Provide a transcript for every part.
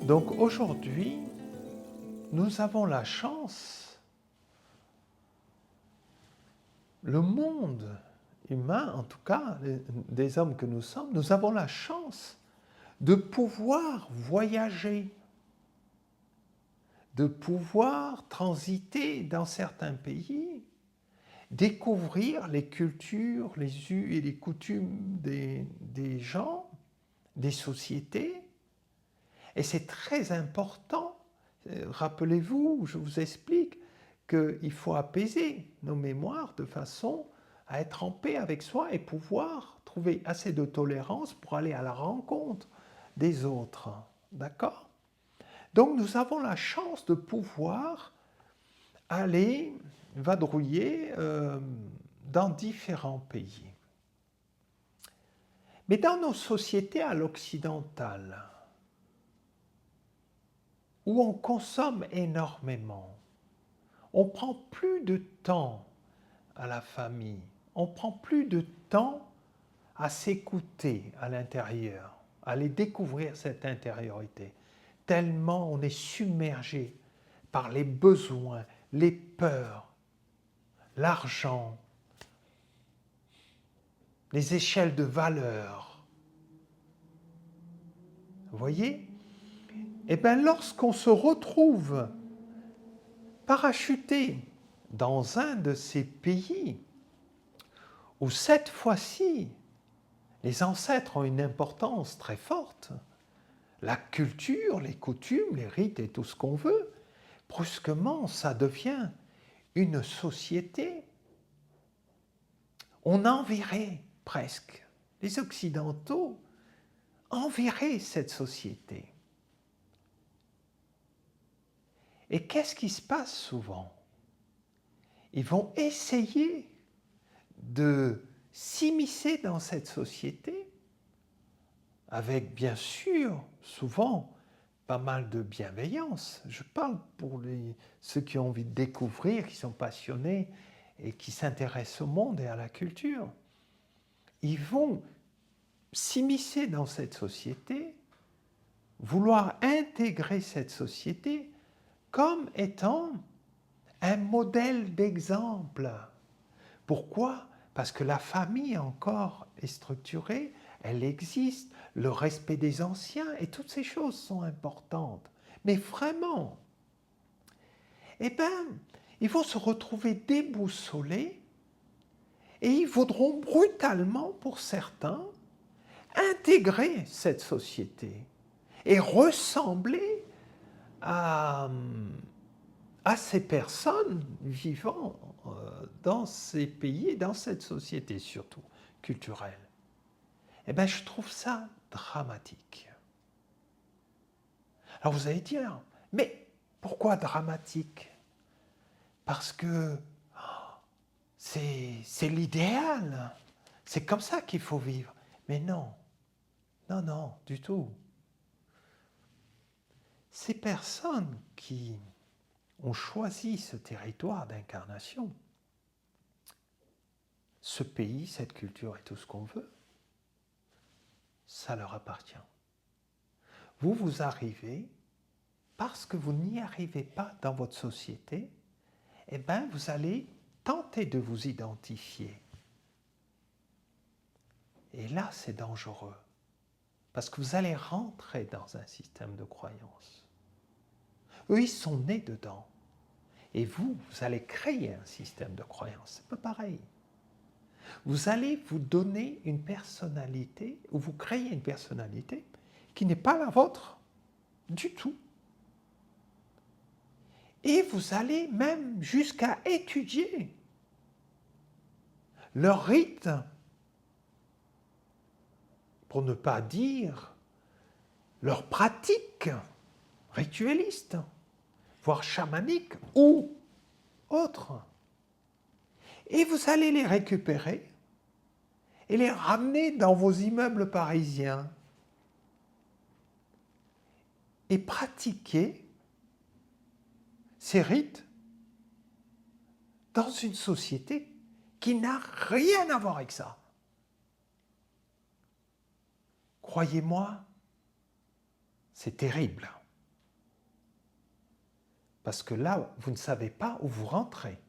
Donc aujourd'hui, nous avons la chance, le monde humain, en tout cas, des hommes que nous sommes, nous avons la chance de pouvoir voyager, de pouvoir transiter dans certains pays, découvrir les cultures, les us et les coutumes des gens, des sociétés. Et c'est très important. Rappelez-vous, je vous explique qu'il faut apaiser nos mémoires de façon à être en paix avec soi et pouvoir trouver assez de tolérance pour aller à la rencontre des autres. D'accord? Donc nous avons la chance de pouvoir aller vadrouiller dans différents pays. Mais dans nos sociétés à l'occidental, où on consomme énormément, on prend plus de temps à la famille, on prend plus de temps à s'écouter à l'intérieur, à aller découvrir cette intériorité, tellement on est submergé par les besoins, les peurs, l'argent, les échelles de valeur. Vous voyez? Eh bien, lorsqu'on se retrouve parachuté dans un de ces pays où cette fois-ci, les ancêtres ont une importance très forte, la culture, les coutumes, les rites et tout ce qu'on veut, brusquement, ça devient une société. On envierait presque, les Occidentaux envieraient cette société. Et qu'est-ce qui se passe souvent? Ils vont essayer de s'immiscer dans cette société avec, bien sûr, souvent, pas mal de bienveillance. Je parle pour ceux qui ont envie de découvrir, qui sont passionnés et qui s'intéressent au monde et à la culture. Ils vont s'immiscer dans cette société, vouloir intégrer cette société comme étant un modèle d'exemple. Pourquoi? Parce que la famille encore est structurée, elle existe, le respect des anciens et toutes ces choses sont importantes. Mais vraiment, eh bien, ils vont se retrouver déboussolés et ils voudront brutalement, pour certains, intégrer cette société et ressembler à ces personnes vivant dans ces pays et dans cette société surtout culturelle. Eh bien, je trouve ça dramatique. Alors vous allez dire, mais pourquoi dramatique? Parce que c'est l'idéal, c'est comme ça qu'il faut vivre. Mais non, non, non, du tout. Ces personnes qui ont choisi ce territoire d'incarnation, ce pays, cette culture et tout ce qu'on veut, ça leur appartient. Vous, vous arrivez, parce que vous n'y arrivez pas dans votre société, eh bien, vous allez tenter de vous identifier. Et là, c'est dangereux, parce que vous allez rentrer dans un système de croyance. Eux, ils sont nés dedans. Et vous, vous allez créer un système de croyance. C'est pas pareil. Vous allez vous donner une personnalité, ou vous créez une personnalité qui n'est pas la vôtre du tout. Et vous allez même jusqu'à étudier leurs rites, pour ne pas dire leurs pratiques ritualistes, voire chamaniques ou autres. Et vous allez les récupérer et les ramener dans vos immeubles parisiens et pratiquer ces rites dans une société qui n'a rien à voir avec ça. Croyez-moi, c'est terrible. Parce que là, vous ne savez pas où vous rentrez.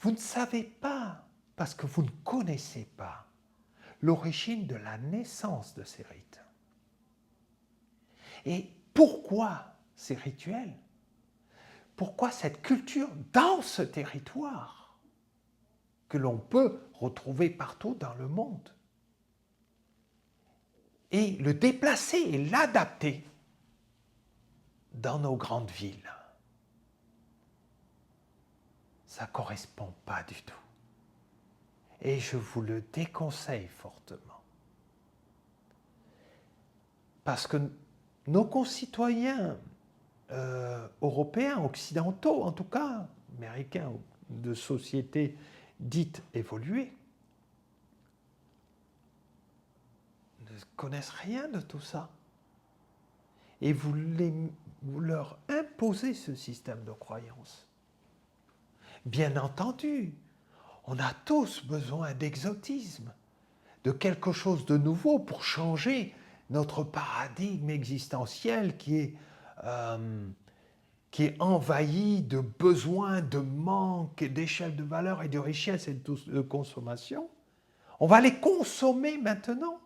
Vous ne savez pas, parce que vous ne connaissez pas l'origine de la naissance de ces rites. Et pourquoi ces rituels? Pourquoi cette culture dans ce territoire que l'on peut retrouver partout dans le monde? Et le déplacer et l'adapter dans nos grandes villes. Ça ne correspond pas du tout. Et je vous le déconseille fortement. Parce que nos concitoyens européens, occidentaux en tout cas, américains, de sociétés dites évoluées, ne connaissent rien de tout ça. Et vous leur imposez ce système de croyance. Bien entendu, on a tous besoin d'exotisme, de quelque chose de nouveau pour changer notre paradigme existentiel qui est envahi de besoins, de manque, d'échelle de valeur et de richesse et de consommation. On va les consommer maintenant.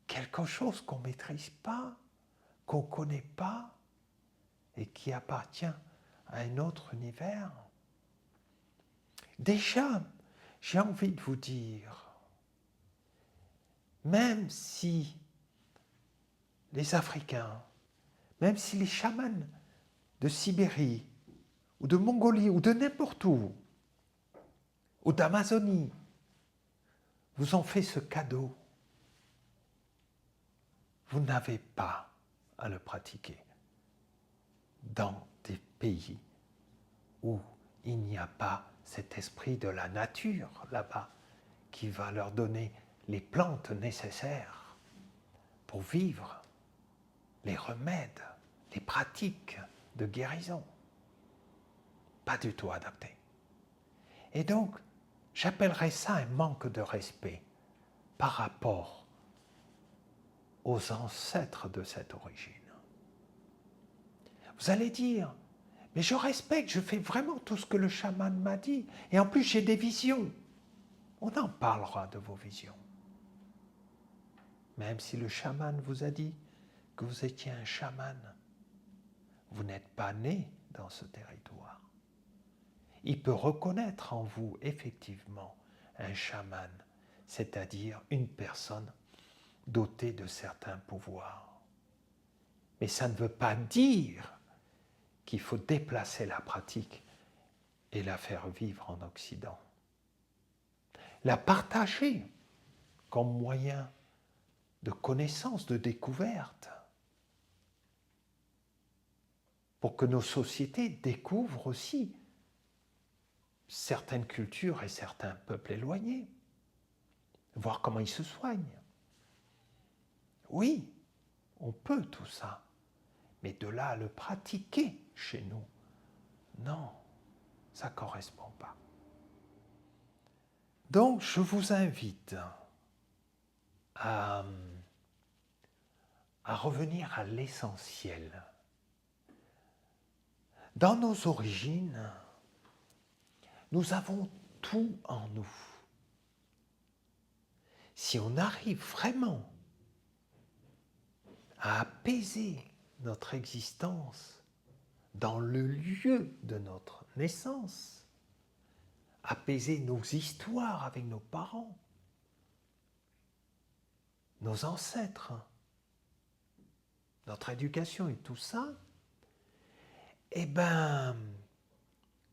Quelque chose qu'on ne maîtrise pas, qu'on ne connaît pas et qui appartient à un autre univers. Déjà, j'ai envie de vous dire, même si les Africains, même si les chamans de Sibérie, ou de Mongolie, ou de n'importe où, ou d'Amazonie, vous ont fait ce cadeau, vous n'avez pas à le pratiquer dans des pays où il n'y a pas cet esprit de la nature là-bas qui va leur donner les plantes nécessaires pour vivre, les remèdes, les pratiques de guérison. Pas du tout adapté. Et donc, j'appellerais ça un manque de respect par rapport aux ancêtres de cette origine. Vous allez dire, mais je respecte, je fais vraiment tout ce que le chaman m'a dit, et en plus j'ai des visions. On en parlera de vos visions. Même si le chaman vous a dit que vous étiez un chaman, vous n'êtes pas né dans ce territoire. Il peut reconnaître en vous effectivement un chaman, c'est-à-dire une personne dotée de certains pouvoirs. Mais ça ne veut pas dire qu'il faut déplacer la pratique et la faire vivre en Occident. La partager comme moyen de connaissance, de découverte, pour que nos sociétés découvrent aussi certaines cultures et certains peuples éloignés, voir comment ils se soignent. Oui, on peut tout ça, mais de là à le pratiquer chez nous, non, ça ne correspond pas. Donc, je vous invite à revenir à l'essentiel. Dans nos origines, nous avons tout en nous. Si on arrive vraiment à apaiser notre existence dans le lieu de notre naissance, apaiser nos histoires avec nos parents, nos ancêtres, notre éducation et tout ça, eh bien,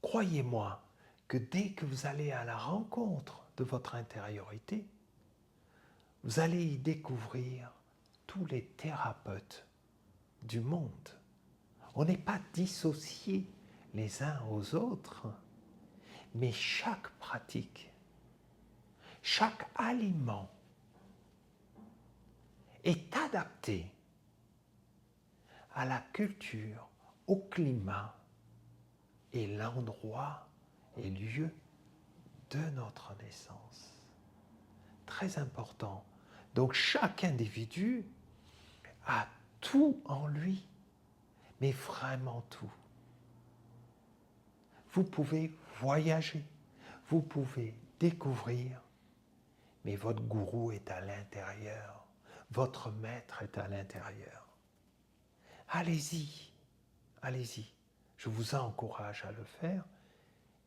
croyez-moi que dès que vous allez à la rencontre de votre intériorité, vous allez y découvrir tous les thérapeutes du monde. On n'est pas dissociés les uns aux autres, mais chaque pratique, chaque aliment est adapté à la culture, au climat et l'endroit et lieu de notre naissance. Très important. Donc chaque individu a tout en lui, mais vraiment tout. Vous pouvez voyager, vous pouvez découvrir, mais votre gourou est à l'intérieur, votre maître est à l'intérieur. Allez-y, allez-y. Je vous encourage à le faire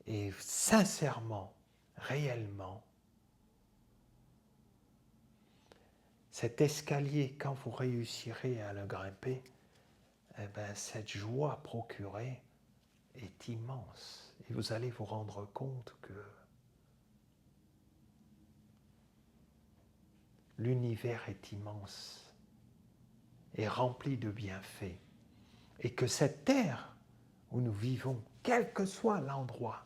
et sincèrement, réellement, cet escalier, quand vous réussirez à le grimper, eh ben, cette joie procurée est immense. Et vous allez vous rendre compte que l'univers est immense et rempli de bienfaits. Et que cette terre où nous vivons, quel que soit l'endroit,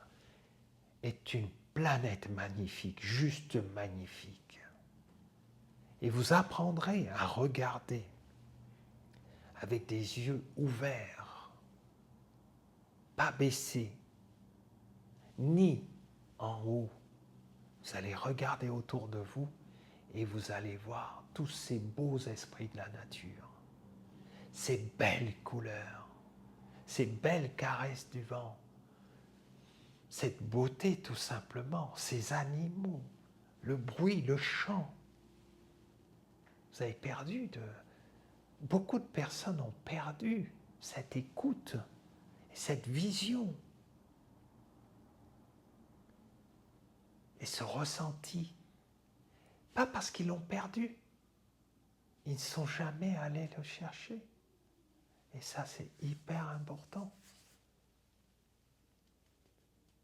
est une planète magnifique, juste magnifique. Et vous apprendrez à regarder avec des yeux ouverts, pas baissés, ni en haut. Vous allez regarder autour de vous et vous allez voir tous ces beaux esprits de la nature, ces belles couleurs, ces belles caresses du vent, cette beauté tout simplement, ces animaux, le bruit, le chant. Vous avez perdu beaucoup de personnes ont perdu cette écoute, cette vision et ce ressenti. Pas parce qu'ils l'ont perdu, ils ne sont jamais allés le chercher. Et ça, c'est hyper important.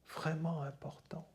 Vraiment important.